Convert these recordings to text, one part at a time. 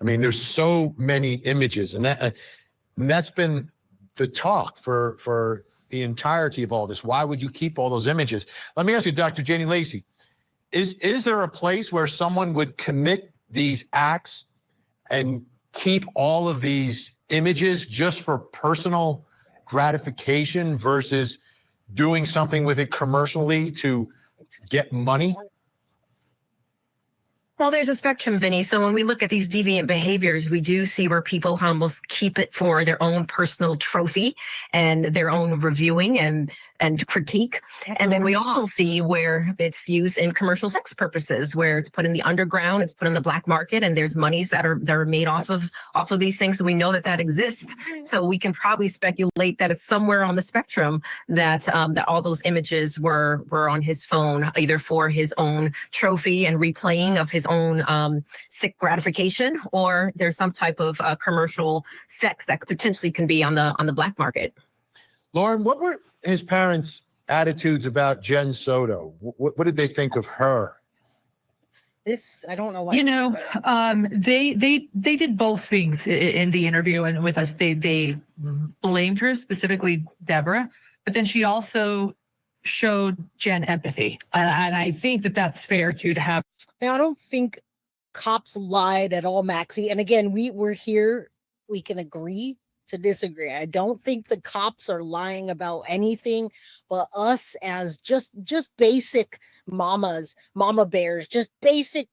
I mean, there's so many images, and that's been the talk for the entirety of all this. Why would you keep all those images? Let me ask you, Dr. Janie Lacey, is there a place where someone would commit these acts and keep all of these images just for personal gratification versus doing something with it commercially to get money? Well, there's a spectrum, Vinny. So when we look at these deviant behaviors, we do see where people almost keep it for their own personal trophy and their own reviewing and critique. And then we also see where it's used in commercial sex purposes, where it's put in the underground, it's put in the black market, and there's monies that are made off of these things. So we know that exists. So we can probably speculate that it's somewhere on the spectrum that all those images were on his phone, either for his own trophy and replaying of his own sick gratification, or there's some type of commercial sex that potentially can be on the black market. Lauren, what were his parents' attitudes about Jen Soto? What did they think of her? This, I don't know what. They did both things in the interview and with us. They blamed her, specifically Deborah, but then she also showed Jen empathy. And I think that's fair to have. Now, I don't think cops lied at all, Maxie. And again, we're here. We can agree to disagree. I don't think the cops are lying about anything, but us as just basic mamas, mama bears, just basic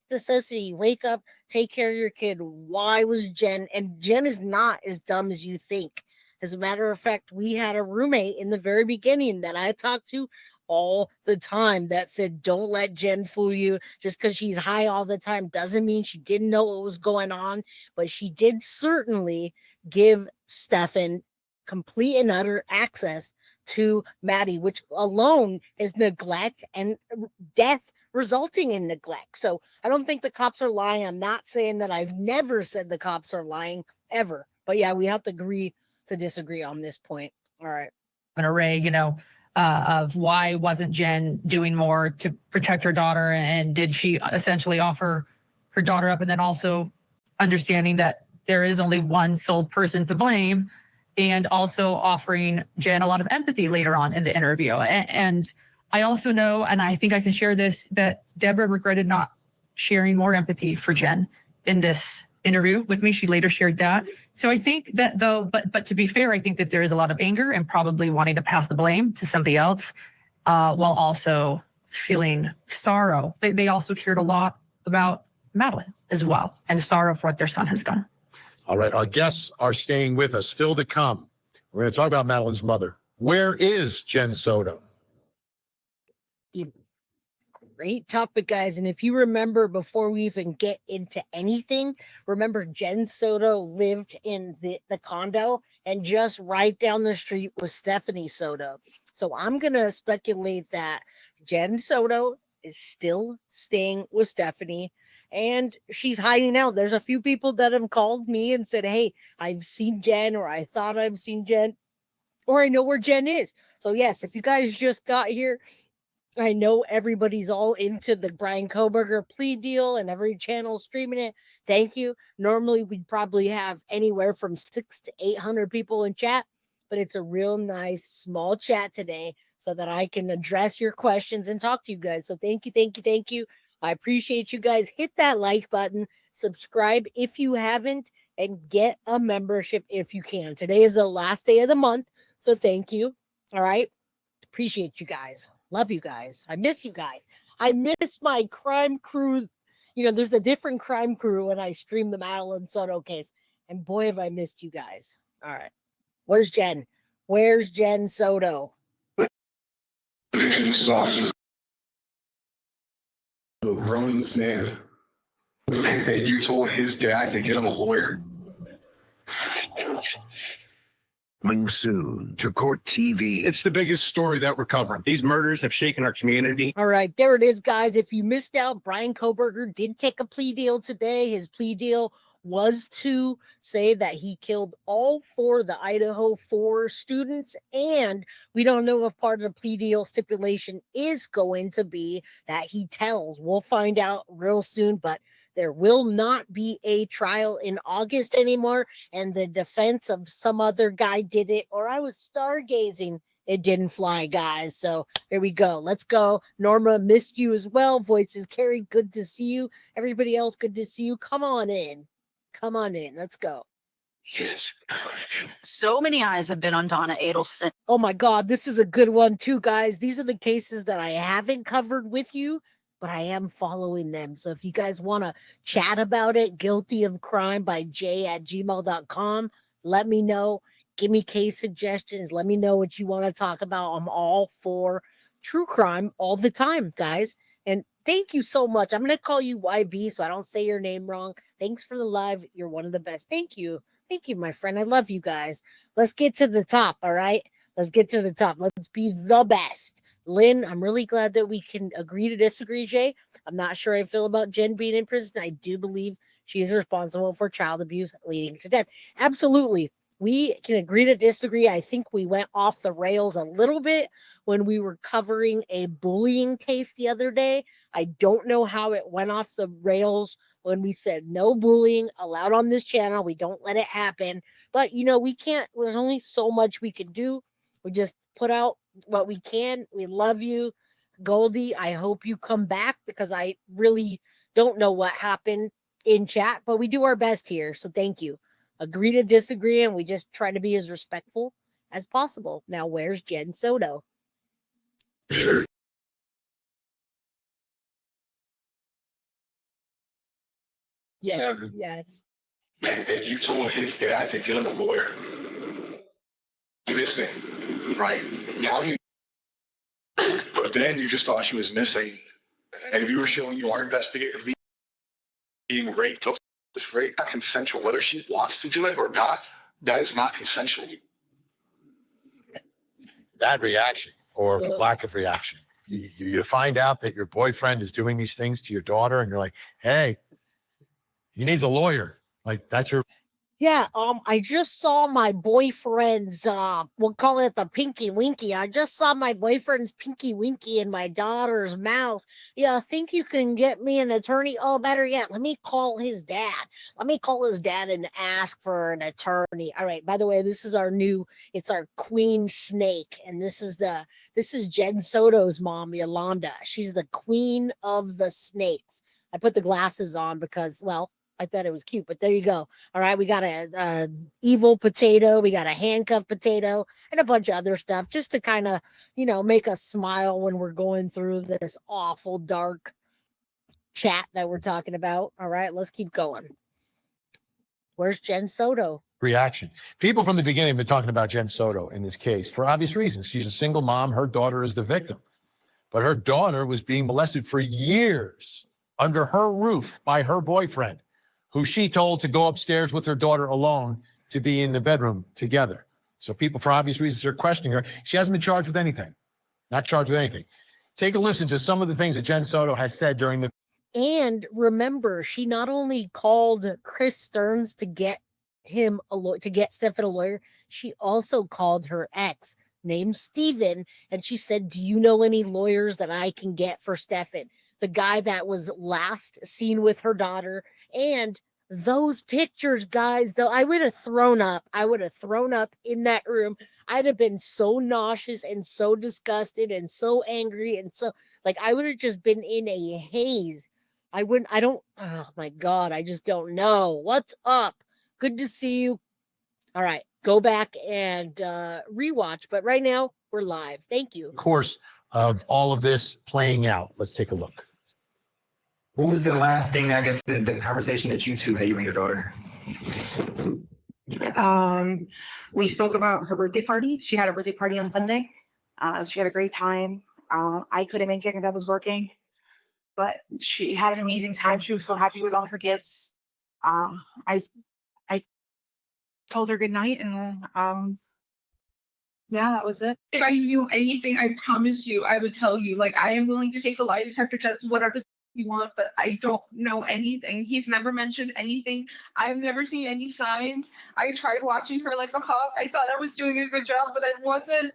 necessity. Wake up, take care of your kid. Why was Jen? And Jen is not as dumb as you think. As a matter of fact, we had a roommate in the very beginning that I talked to all the time that said, don't let Jen fool you. Just because she's high all the time doesn't mean she didn't know what was going on. But she did certainly give Stephan complete and utter access to Maddie, which alone is neglect and death resulting in neglect. So I don't think the cops are lying. I'm not saying that. I've never said the cops are lying ever. But yeah, we have to agree to disagree on this point. All right. An array, of why wasn't Jen doing more to protect her daughter, and did she essentially offer her daughter up, and then also understanding that there is only one sole person to blame, and also offering Jen a lot of empathy later on in the interview. And I also know, and I think I can share this, that Deborah regretted not sharing more empathy for Jen in this interview with me. She later shared that. So I think that though, but to be fair, I think that there is a lot of anger and probably wanting to pass the blame to somebody else, while also feeling sorrow. They also cared a lot about Madeline as well, and sorrow for what their son has done. All right, our guests are staying with us. Still to come, we're going to talk about Madeline's mother. Where is Jen Soto? Great topic, guys. And if you remember, before we even get into anything, remember Jen Soto lived in the condo, and just right down the street was Stephanie Soto. So I'm going to speculate that Jen Soto is still staying with Stephanie, and she's hiding out. There's a few people that have called me and said, hey, I've seen Jen, or I thought I've seen Jen, or I know where Jen is. So yes, if you guys just got here, I know everybody's all into the Bryan Kohberger plea deal, and every channel streaming it. Thank you. Normally, we'd probably have anywhere from 600 to 800 people in chat, but it's a real nice small chat today so that I can address your questions and talk to you guys. So thank you. I appreciate you guys. Hit that like button, subscribe if you haven't, and get a membership if you can. Today is the last day of the month, so thank you. All right. Appreciate you guys. Love you guys. I miss you guys. I miss my crime crew. There's a different crime crew when I stream the Madeline Soto case. And boy, have I missed you guys. All right. Where's Jen? Where's Jen Soto? Grown man. And you told his dad to get him a lawyer. Coming soon to Court TV. It's the biggest story that we're covering. These murders have shaken our community. All right, there it is, guys. If you missed out, Bryan Kohberger did take a plea deal today. His plea deal was to say that he killed all 4 of the Idaho 4 students, and we don't know if part of the plea deal stipulation is going to be that he tells. We'll find out real soon, but There will not be a trial in August anymore, and the defense of some other guy did it, or I was stargazing. It didn't fly, guys. So there we go. Let's go. Norma, missed you as well. Voices Carrie, good to see you. Everybody else, good to see you. Come on in. Come on in. Let's go. Yes. So many eyes have been on Donna Adelson. Oh my God, this is a good one too, guys. These are the cases that I haven't covered with you, but I am following them. So if you guys want to chat about it, guilty of crime by j@gmail.com, let me know. Give me case suggestions. Let me know what you want to talk about. I'm all for true crime all the time, guys. And thank you so much. I'm going to call you YB so I don't say your name wrong. Thanks for the live. You're one of the best. Thank you. Thank you, my friend. I love you guys. Let's get to the top, all right? Let's get to the top. Let's be the best. Lynn, I'm really glad that we can agree to disagree, Jay. I'm not sure how I feel about Jen being in prison. I do believe she is responsible for child abuse leading to death. Absolutely. We can agree to disagree. I think we went off the rails a little bit when we were covering a bullying case the other day. I don't know how it went off the rails when we said no bullying allowed on this channel. We don't let it happen. But, we can't, there's only so much we can do. We just put out what we can. We love you. Goldie, I hope you come back because I really don't know what happened in chat, but we do our best here. So thank you. Agree to disagree, and we just try to be as respectful as possible. Now, where's Jen Soto? Yeah. Yes. And you told his dad to get him a lawyer. You missed it, right? Now you. But then you just thought she was missing, and if you were showing you are investigatively being raped, this rape not consensual, whether she wants to do it or not. That is not consensual. That reaction or lack of reaction. You find out that your boyfriend is doing these things to your daughter, and you're like, hey, he needs a lawyer. Like, that's your. Yeah, I just saw my boyfriend's, we'll call it the pinky winky. I just saw my boyfriend's pinky winky in my daughter's mouth. Yeah, I think you can get me an attorney. Oh, better yet, let me call his dad. Let me call his dad and ask for an attorney. All right, by the way, this is it's our queen snake. And this is Jen Soto's mom, Yolanda. She's the queen of the snakes. I put the glasses on because, well, I thought it was cute, but there you go. All right, we got a evil potato, we got a handcuffed potato, and a bunch of other stuff just to kind of, make us smile when we're going through this awful dark chat that we're talking about. All right, let's keep going. Where's Jen Soto? Reaction. People from the beginning have been talking about Jen Soto in this case for obvious reasons. She's a single mom. Her daughter is the victim, but her daughter was being molested for years under her roof by her boyfriend, who she told to go upstairs with her daughter alone to be in the bedroom together. So people, for obvious reasons, are questioning her. She hasn't been charged with anything. Not charged with anything. Take a listen to some of the things that Jen Soto has said during the. And remember, she not only called Chris Stearns to get him to get Stephan a lawyer, she also called her ex named Stephan, and she said, do you know any lawyers that I can get for Stephan? The guy that was last seen with her daughter. And those pictures, guys, though, I would have thrown up. I would have thrown up in that room. I'd have been so nauseous and so disgusted and so angry. And so, I would have just been in a haze. Oh my God, I just don't know. What's up? Good to see you. All right, go back and rewatch. But right now, we're live. Thank you. Course of all of this playing out. Let's take a look. What was the last thing, I guess, the conversation that you two had, you and your daughter? We spoke about her birthday party. She had a birthday party on Sunday. She had a great time. I couldn't make it because I was working, but she had an amazing time. She was so happy with all her gifts. I told her good night, and yeah, that was it. If I knew anything, I promise you, I would tell you. I am willing to take a lie detector test, whatever you want, but I don't know anything. He's never mentioned anything. I've never seen any signs. I tried watching her like a hawk. I thought I was doing a good job, but I wasn't.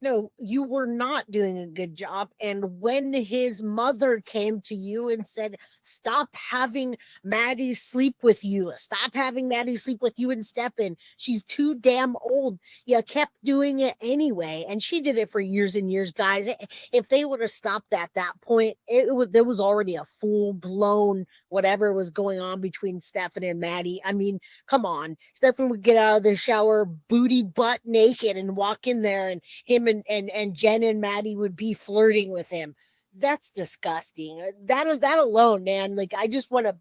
No, you were not doing a good job. And when his mother came to you and said, stop having Maddie sleep with you, stop having Maddie sleep with you and Stephan, she's too damn old. You kept doing it anyway. And she did it for years and years, guys. If they would have stopped at that point, there was already a full blown whatever was going on between Stephan and Maddie. I mean, come on. Stephan would get out of the shower, booty butt naked, and walk in there, and him and Jen and Maddie would be flirting with him. That's disgusting. That alone, man. Like, I just want to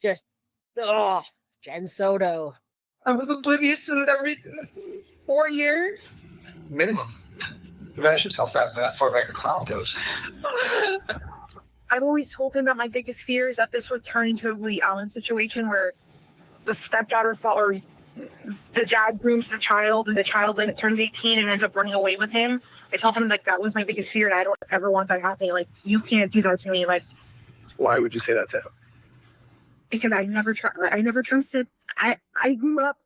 just, oh, Jen Soto. I was oblivious to everything. 4 years. Minimum. Imagine yourself that far back a clown goes. I've always told him that my biggest fear is that this would turn into a Woody Allen situation where the stepdaughter or the dad grooms the child, and the child then turns 18 and ends up running away with him. I told him, like, that was my biggest fear, and I don't ever want that happening. Like, you can't do that to me. Like, Why would you say that to him? because I never trusted. I grew up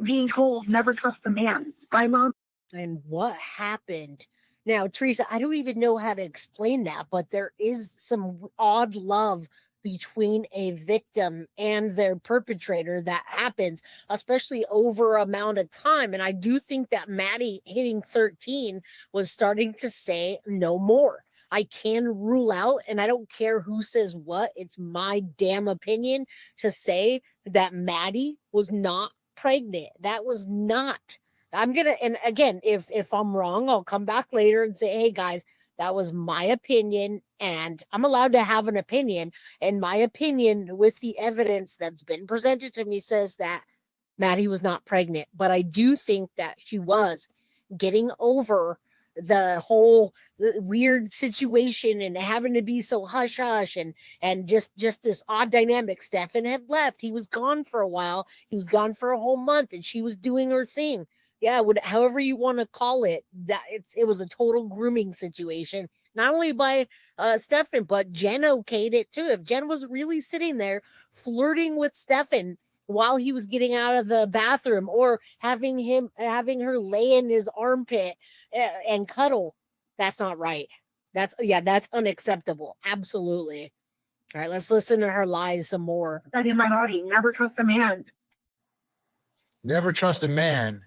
being told never trust a man. My mom. And what happened? Now, Teresa, I don't even know how to explain that, but there is some odd love between a victim and their perpetrator that happens, especially over amount of time. And I do think that Maddie hitting 13 was starting to say no more. I can rule out, and I don't care who says what, it's my damn opinion to say that Maddie was not pregnant. That was not. I'm gonna, and again, if I'm wrong, I'll come back later and say, hey guys, that was my opinion, and I'm allowed to have an opinion. And my opinion, with the evidence that's been presented to me, says that Maddie was not pregnant. But I do think that she was getting over the whole weird situation and having to be so hush hush and just this odd dynamic. Stephan had left. He was gone for a while. He was gone for a whole month, and she was doing her thing. Yeah, however you want to call it, that it was a total grooming situation, not only by Stephan, but Jen okayed it too. If Jen was really sitting there flirting with Stephan while he was getting out of the bathroom, or having her lay in his armpit and cuddle, that's not right. That's unacceptable. Absolutely. All right, let's listen to her lies some more. That in my body, never trust a man. Never trust a man